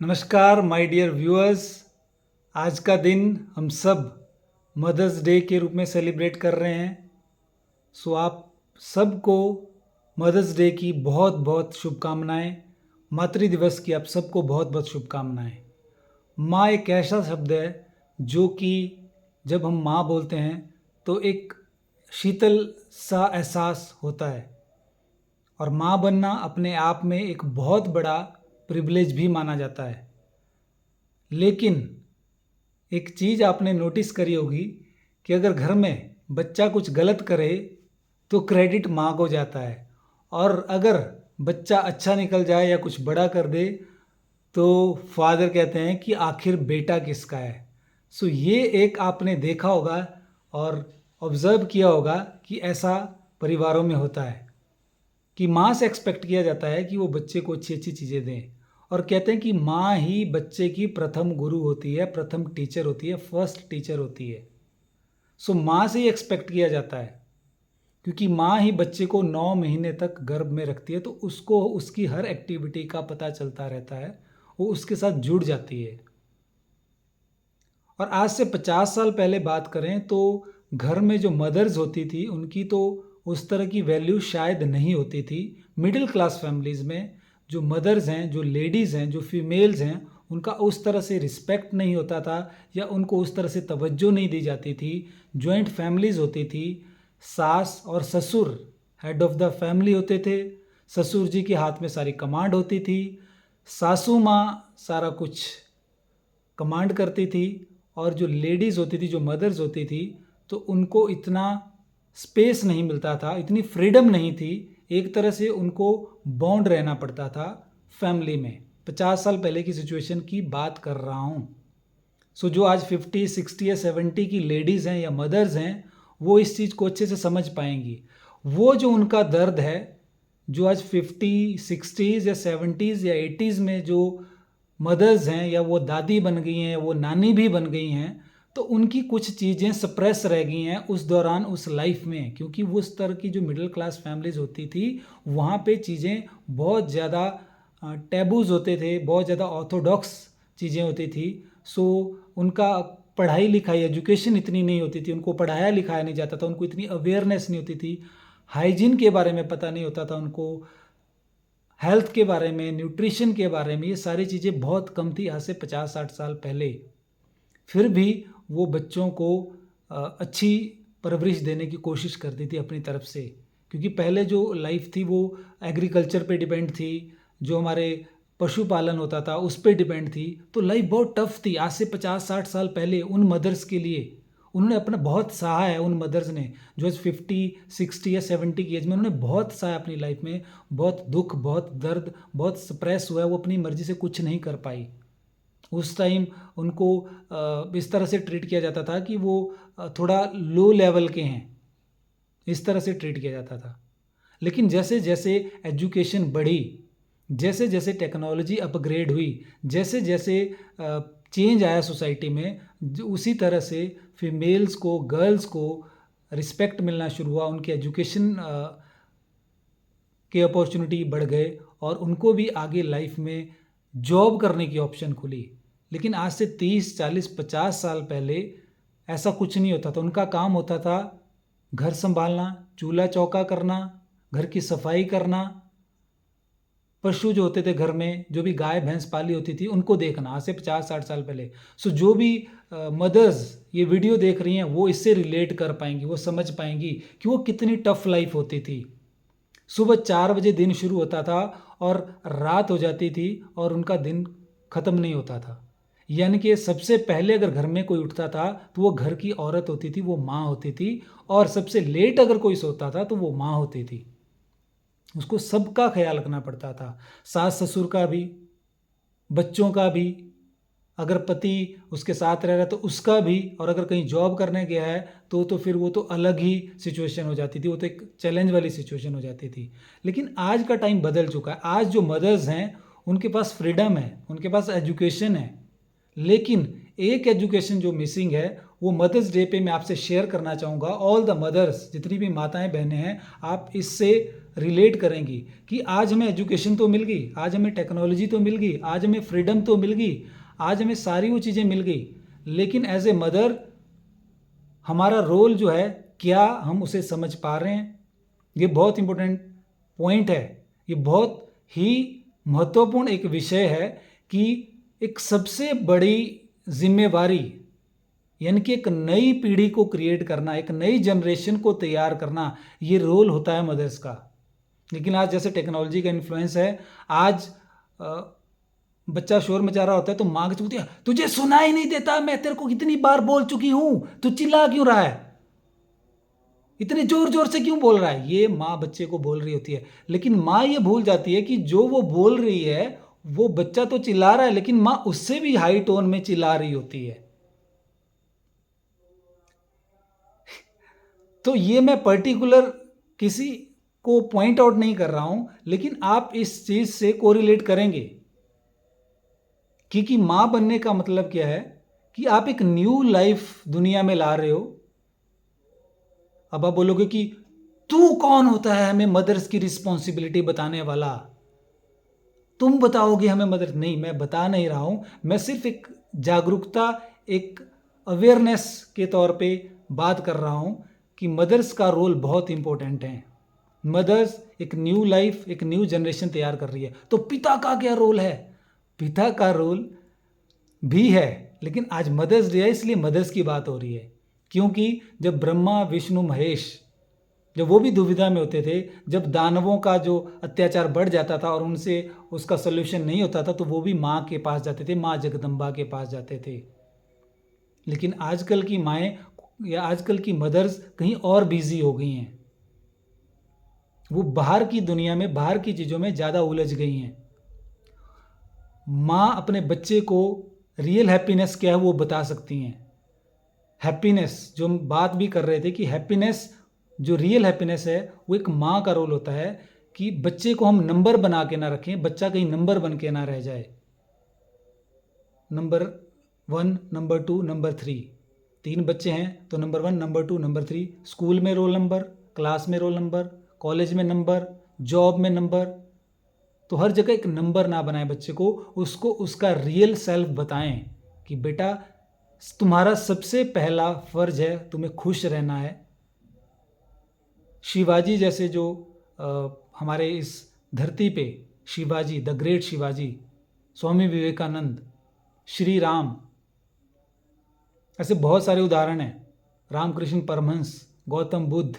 नमस्कार my dear viewers. आज का दिन हम सब मदर्स डे के रूप में सेलिब्रेट कर रहे हैं। सो आप सबको मदर्स डे की बहुत बहुत शुभकामनाएं। मातृ दिवस की आप सबको बहुत बहुत शुभकामनाएं। माँ एक ऐसा शब्द है जो कि जब हम माँ बोलते हैं तो एक शीतल सा एहसास होता है, और माँ बनना अपने आप में एक बहुत बड़ा प्रिविलेज भी माना जाता है। लेकिन एक चीज़ आपने नोटिस करी होगी कि अगर घर में बच्चा कुछ गलत करे तो क्रेडिट माँ को जाता है, और अगर बच्चा अच्छा निकल जाए या कुछ बड़ा कर दे तो फादर कहते हैं कि आखिर बेटा किसका है। सो ये एक आपने देखा होगा और ऑब्ज़र्व किया होगा कि ऐसा परिवारों में होता है कि माँ से एक्सपेक्ट किया जाता है कि वो बच्चे को अच्छी अच्छी चीज़ें दें, और कहते हैं कि माँ ही बच्चे की प्रथम गुरु होती है, प्रथम टीचर होती है, फर्स्ट टीचर होती है। सो माँ से ही एक्सपेक्ट किया जाता है, क्योंकि माँ ही बच्चे को 9 महीने तक गर्भ में रखती है, तो उसको उसकी हर एक्टिविटी का पता चलता रहता है, वो उसके साथ जुड़ जाती है। और आज से 50 साल पहले बात करें तो घर में जो मदर्स होती थी उनकी तो उस तरह की वैल्यू शायद नहीं होती थी। मिडिल क्लास फैमिलीज़ में जो मदर्स हैं, जो लेडीज़ हैं, जो फीमेल्स हैं, उनका उस तरह से रिस्पेक्ट नहीं होता था या उनको उस तरह से तवज्जो नहीं दी जाती थी। जॉइंट फैमिलीज़ होती थी। सास और ससुर हेड ऑफ़ द फैमिली होते थे। ससुर जी के हाथ में सारी कमांड होती थी। सासू माँ सारा कुछ कमांड करती थी, और जो लेडीज़ होती थी, जो मदर्स होती थी, तो उनको इतना स्पेस नहीं मिलता था, इतनी फ्रीडम नहीं थी। एक तरह से उनको बॉन्ड रहना पड़ता था फैमिली में। 50 साल पहले की सिचुएशन की बात कर रहा हूँ। सो जो आज 50, 60 या 70 की लेडीज़ हैं या मदर्स हैं, वो इस चीज़ को अच्छे से समझ पाएंगी। वो जो उनका दर्द है, जो आज 50, 60s या 70s या 80s में जो मदर्स हैं या वो दादी बन गई हैं, वो नानी भी बन गई हैं, तो उनकी कुछ चीज़ें सप्रेस रह गई हैं उस दौरान, उस लाइफ में, क्योंकि वो उस तरह की जो मिडिल क्लास फैमिलीज होती थी वहाँ पे चीज़ें बहुत ज़्यादा टैबूज होते थे, बहुत ज़्यादा ऑर्थोडॉक्स चीज़ें होती थी। सो उनका पढ़ाई लिखाई, एजुकेशन इतनी नहीं होती थी, उनको पढ़ाया लिखाया नहीं जाता था, उनको इतनी अवेयरनेस नहीं होती थी, हाइजीन के बारे में पता नहीं होता था उनको, हेल्थ के बारे में, न्यूट्रिशन के बारे में, ये सारी चीज़ें बहुत कम थी आज से 50-60 साल पहले। फिर भी वो बच्चों को अच्छी परवरिश देने की कोशिश करती थी अपनी तरफ से, क्योंकि पहले जो लाइफ थी वो एग्रीकल्चर पे डिपेंड थी, जो हमारे पशुपालन होता था उस पे डिपेंड थी। तो लाइफ बहुत टफ थी आज से 50-60 साल पहले उन मदर्स के लिए। उन्होंने अपना बहुत सहा है, उन मदर्स ने जो आज 50, 60 या 70 की एज में, उन्होंने बहुत सहा अपनी लाइफ में। बहुत दुख, बहुत दर्द, बहुत सप्रेस हुआ है, वो अपनी मर्जी से कुछ नहीं कर पाई। उस टाइम उनको इस तरह से ट्रीट किया जाता था कि वो थोड़ा लो लेवल के हैं, इस तरह से ट्रीट किया जाता था। लेकिन जैसे जैसे एजुकेशन बढ़ी, जैसे जैसे टेक्नोलॉजी अपग्रेड हुई, जैसे जैसे चेंज आया सोसाइटी में, उसी तरह से फीमेल्स को, गर्ल्स को रिस्पेक्ट मिलना शुरू हुआ, उनके एजुकेशन के अपॉर्चुनिटी बढ़ गए, और उनको भी आगे लाइफ में जॉब करने की ऑप्शन खुली। लेकिन आज से 30, 40, 50 साल पहले ऐसा कुछ नहीं होता था। उनका काम होता था घर संभालना, चूल्हा चौका करना, घर की सफाई करना, पशु जो होते थे घर में, जो भी गाय भैंस पाली होती थी उनको देखना, आज से 50-60 साल पहले। सो जो भी मदर्स ये वीडियो देख रही हैं वो इससे रिलेट कर पाएंगी, वो समझ पाएंगी कि वो कितनी टफ लाइफ होती थी। सुबह 4 बजे दिन शुरू होता था और रात हो जाती थी, और उनका दिन ख़त्म नहीं होता था। यानी कि सबसे पहले अगर घर में कोई उठता था तो वो घर की औरत होती थी, वो माँ होती थी, और सबसे लेट अगर कोई सोता था तो वो माँ होती थी। उसको सबका ख्याल रखना पड़ता था, सास ससुर का भी, बच्चों का भी, अगर पति उसके साथ रह रहा है तो उसका भी, और अगर कहीं जॉब करने गया है तो फिर वो तो अलग ही सिचुएशन हो जाती थी, वो तो एक चैलेंज वाली सिचुएशन हो जाती थी। लेकिन आज का टाइम बदल चुका है। आज जो मदर्स हैं उनके पास फ्रीडम है, उनके पास एजुकेशन है। लेकिन एक एजुकेशन जो मिसिंग है वो मदर्स डे पे मैं आपसे शेयर करना चाहूँगा। ऑल द मदर्स, जितनी भी माताएं बहनें हैं, आप इससे रिलेट करेंगी कि आज हमें एजुकेशन तो मिल गई, आज हमें टेक्नोलॉजी तो मिल गई, आज हमें फ्रीडम तो मिल गई, आज हमें सारी वो चीज़ें मिल गई, लेकिन एज ए मदर हमारा रोल जो है क्या हम उसे समझ पा रहे हैं? ये बहुत इंपॉर्टेंट पॉइंट है। ये बहुत ही महत्वपूर्ण एक विषय है कि एक सबसे बड़ी जिम्मेवारी यानी कि एक नई पीढ़ी को क्रिएट करना, एक नई जनरेशन को तैयार करना, ये रोल होता है मदर्स का। लेकिन आज जैसे टेक्नोलॉजी का इन्फ्लुएंस है, आज बच्चा शोर मचा रहा होता है तो माँ की बोलती है तुझे सुनाई नहीं देता, मैं तेरे को कितनी बार बोल चुकी हूं, तू चिल्ला क्यों रहा है, इतने जोर जोर से क्यों बोल रहा है। ये माँ बच्चे को बोल रही होती है, लेकिन माँ ये भूल जाती है कि जो वो बोल रही है वो बच्चा तो चिल्ला रहा है, लेकिन माँ उससे भी हाई टोन में चिल्ला रही होती है। तो ये मैं पर्टिकुलर किसी को पॉइंट आउट नहीं कर रहा हूं, लेकिन आप इस चीज से कोरिलेट करेंगे क्योंकि मां बनने का मतलब क्या है कि आप एक न्यू लाइफ दुनिया में ला रहे हो। अब आप बोलोगे कि तू कौन होता है हमें मदर्स की रिस्पॉन्सिबिलिटी बताने वाला, तुम बताओगे हमें मदर। नहीं, मैं बता नहीं रहा हूं, मैं सिर्फ एक जागरूकता, एक अवेयरनेस के तौर पे बात कर रहा हूं कि मदर्स का रोल बहुत इंपॉर्टेंट है। मदर्स एक न्यू लाइफ, एक न्यू जनरेशन तैयार कर रही है। तो पिता का क्या रोल है? पिता का रोल भी है, लेकिन आज मदर्स डे है इसलिए मदर्स की बात हो रही है। क्योंकि जब ब्रह्मा विष्णु महेश जब वो भी दुविधा में होते थे, जब दानवों का जो अत्याचार बढ़ जाता था और उनसे उसका सोल्यूशन नहीं होता था, तो वो भी माँ के पास जाते थे, माँ जगदम्बा के पास जाते थे। लेकिन आजकल की माएँ या आजकल की मदर्स कहीं और बिजी हो गई हैं, वो बाहर की दुनिया में, बाहर की चीज़ों में ज़्यादा उलझ गई हैं। माँ अपने बच्चे को रियल हैप्पीनेस क्या है वो बता सकती हैं। हैप्पीनेस जो हम बात भी कर रहे थे कि हैप्पीनेस, जो रियल हैप्पीनेस है वो एक माँ का रोल होता है कि बच्चे को हम नंबर बना के ना रखें, बच्चा कहीं नंबर बन के ना रह जाए। नंबर 1, नंबर 2, नंबर 3, 3 बच्चे हैं तो नंबर 1, नंबर 2, नंबर 3, स्कूल में रोल नंबर, क्लास में रोल नंबर, कॉलेज में नंबर, जॉब में नंबर। तो हर जगह एक नंबर ना बनाए बच्चे को, उसको उसका रियल सेल्फ बताएं कि बेटा तुम्हारा सबसे पहला फर्ज है तुम्हें खुश रहना है। शिवाजी जैसे जो हमारे इस धरती पे शिवाजी, द ग्रेट शिवाजी, स्वामी विवेकानंद, श्री राम, ऐसे बहुत सारे उदाहरण हैं। रामकृष्ण परमहंस, गौतम बुद्ध,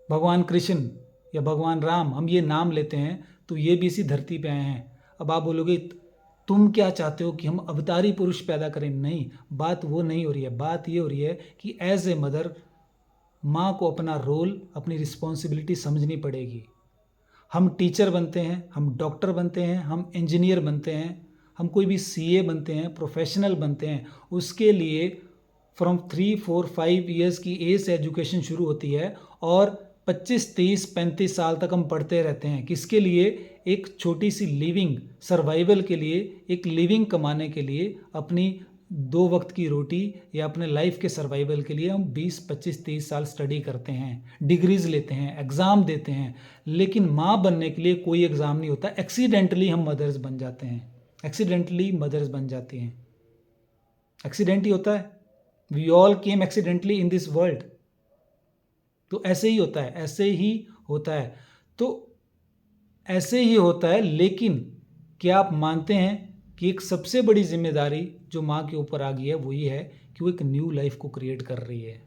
भगवान कृष्ण या भगवान राम, हम ये नाम लेते हैं तो ये भी इसी धरती पे आए हैं। अब आप बोलोगे तुम क्या चाहते हो कि हम अवतारी पुरुष पैदा करें? नहीं, बात वो नहीं हो रही है। बात ये हो रही है कि एज ए मदर माँ को अपना रोल, अपनी रिस्पॉन्सिबिलिटी समझनी पड़ेगी। हम टीचर बनते हैं, हम डॉक्टर बनते हैं, हम इंजीनियर बनते हैं, हम कोई भी सीए बनते हैं, प्रोफेशनल बनते हैं, उसके लिए फ्रॉम 3, 4, 5 ईयर्स की एज से एजुकेशन शुरू होती है और 25, 30, 35 साल तक हम पढ़ते रहते हैं। किसके लिए? एक छोटी सी लिविंग, सर्वाइवल के लिए, एक लिविंग कमाने के लिए, अपनी 2 वक्त की रोटी या अपने लाइफ के सर्वाइवल के लिए हम 20, 25, 30 साल स्टडी करते हैं, डिग्रीज लेते हैं, एग्ज़ाम देते हैं। लेकिन माँ बनने के लिए कोई एग्ज़ाम नहीं होता। एक्सीडेंटली हम मदर्स बन जाते हैं, एक्सीडेंटली मदर्स बन जाती हैं। एक्सीडेंट ही होता है। We all came accidentally in this world. तो ऐसे ही होता है, ऐसे ही होता है। तो ऐसे ही होता है, लेकिन क्या आप मानते हैं कि एक सबसे बड़ी जिम्मेदारी जो माँ के ऊपर आ गई है वो ये है कि वो एक न्यू लाइफ को क्रिएट कर रही है।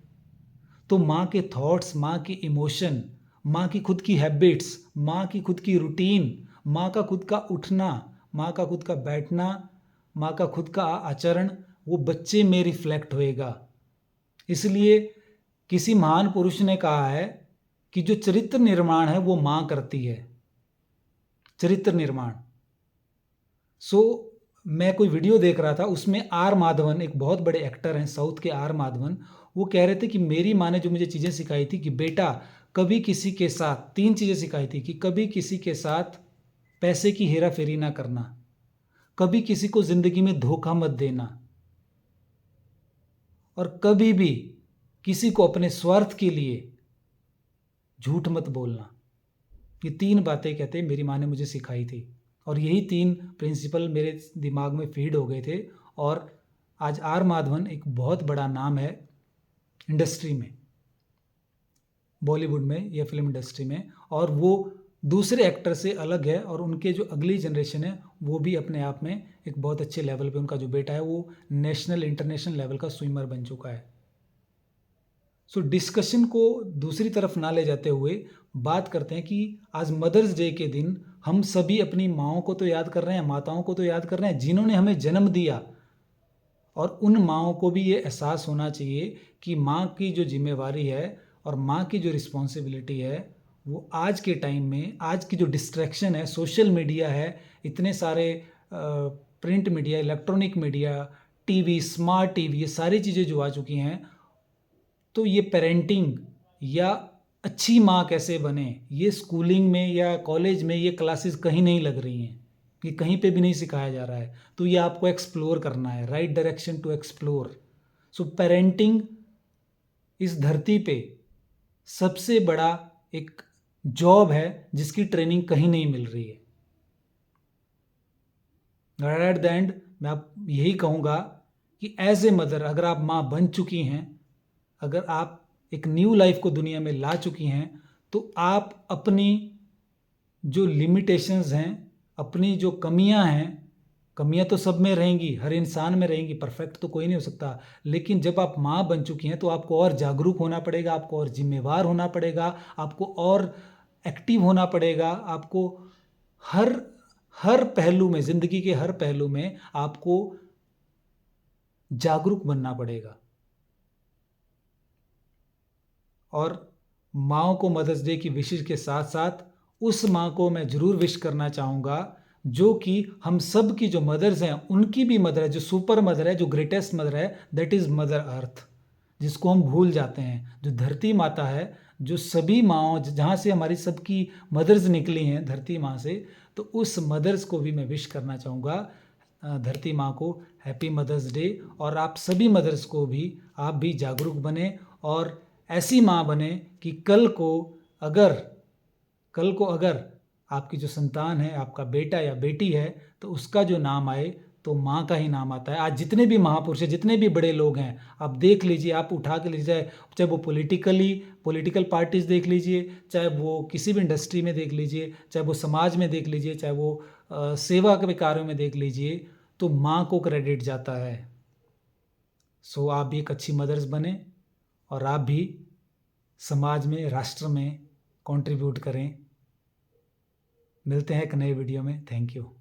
तो माँ के थॉट्स, माँ के इमोशन, माँ की खुद की हैबिट्स, माँ की खुद की रूटीन, माँ का खुद का उठना, माँ का खुद का बैठना, माँ का खुद का आचरण, वो बच्चे में रिफ्लेक्ट होएगा। इसलिए किसी महान पुरुष ने कहा है कि जो चरित्र निर्माण है वो माँ करती है, चरित्र निर्माण। मैं कोई वीडियो देख रहा था, उसमें आर माधवन, एक बहुत बड़े एक्टर हैं साउथ के, आर माधवन, वो कह रहे थे कि मेरी माँ ने जो मुझे चीज़ें सिखाई थी कि बेटा कभी किसी के साथ, 3 चीज़ें सिखाई थी कि कभी किसी के साथ पैसे की हेरा फेरी ना करना, कभी किसी को ज़िंदगी में धोखा मत देना, और कभी भी किसी को अपने स्वार्थ के लिए झूठ मत बोलना। ये 3 बातें कहते मेरी माँ ने मुझे सिखाई थी और यही 3 प्रिंसिपल मेरे दिमाग में फीड हो गए थे और आज आर माधवन एक बहुत बड़ा नाम है इंडस्ट्री में, बॉलीवुड में या फिल्म इंडस्ट्री में, और वो दूसरे एक्टर से अलग है और उनके जो अगली जनरेशन है वो भी अपने आप में एक बहुत अच्छे लेवल पे, उनका जो बेटा है वो नेशनल इंटरनेशनल लेवल का स्विमर बन चुका है। सो डिस्कशन को दूसरी तरफ ना ले जाते हुए बात करते हैं कि आज मदर्स डे के दिन हम सभी अपनी माँओं को तो याद कर रहे हैं, माताओं को तो याद कर रहे हैं जिन्होंने हमें जन्म दिया, और उन माँओं को भी ये एहसास होना चाहिए कि माँ की जो जिम्मेवारी है और माँ की जो रिस्पॉन्सिबिलिटी है वो आज के टाइम में, आज की जो डिस्ट्रैक्शन है, सोशल मीडिया है, इतने सारे print media, electronic media, TV, smart TV, ये सारी चीज़ें जो आ चुकी हैं, तो ये पेरेंटिंग या अच्छी माँ कैसे बने, ये स्कूलिंग में या कॉलेज में ये क्लासेस कहीं नहीं लग रही हैं, ये कहीं पे भी नहीं सिखाया जा रहा है। तो ये आपको एक्सप्लोर करना है, right direction to explore. So parenting इस धरती पे सबसे बड़ा एक जॉब है जिसकी ट्रेनिंग कहीं नहीं मिल रही है। एट द एंड मैं आप यही कहूँगा कि एज ए मदर अगर आप माँ बन चुकी हैं, अगर आप एक न्यू लाइफ को दुनिया में ला चुकी हैं, तो आप अपनी जो लिमिटेशंस हैं, अपनी जो कमियां हैं, कमियां तो सब में रहेंगी, हर इंसान में रहेंगी, परफेक्ट तो कोई नहीं हो सकता, लेकिन जब आप माँ बन चुकी हैं तो आपको और जागरूक होना पड़ेगा, आपको और जिम्मेवार होना पड़ेगा, आपको और एक्टिव होना पड़ेगा, आपको हर हर पहलू में, ज़िंदगी के हर पहलू में आपको जागरूक बनना पड़ेगा। और माँओं को मदर्स डे की विशेष के साथ साथ उस माँ को मैं ज़रूर विश करना चाहूँगा जो कि हम सब की जो मदर्स हैं उनकी भी मदर है, जो सुपर मदर है, जो ग्रेटेस्ट मदर है, दैट इज़ मदर अर्थ, जिसको हम भूल जाते हैं। जो धरती माता है, जो सभी माँओं, जहाँ से हमारी सबकी मदर्स निकली हैं धरती माँ से, तो उस मदर्स को भी मैं विश करना चाहूँगा, धरती माँ को हैप्पी मदर्स डे। और आप सभी मदर्स को भी, आप भी जागरूक बने और ऐसी माँ बने कि कल को अगर आपकी जो संतान है, आपका बेटा या बेटी है, तो उसका जो नाम आए तो माँ का ही नाम आता है। आज जितने भी महापुरुष हैं, जितने भी बड़े लोग हैं, आप देख लीजिए, आप उठा के लीजिए, चाहे वो पॉलिटिकल पार्टीज़ देख लीजिए, चाहे वो किसी भी इंडस्ट्री में देख लीजिए, चाहे वो समाज में देख लीजिए, चाहे वो सेवा के कार्यों में देख लीजिए, तो माँ को क्रेडिट जाता है। सो आप भी एक अच्छी मदर्स बने और आप भी समाज में, राष्ट्र में कंट्रीब्यूट करें। मिलते हैं एक नए वीडियो में। Thank you.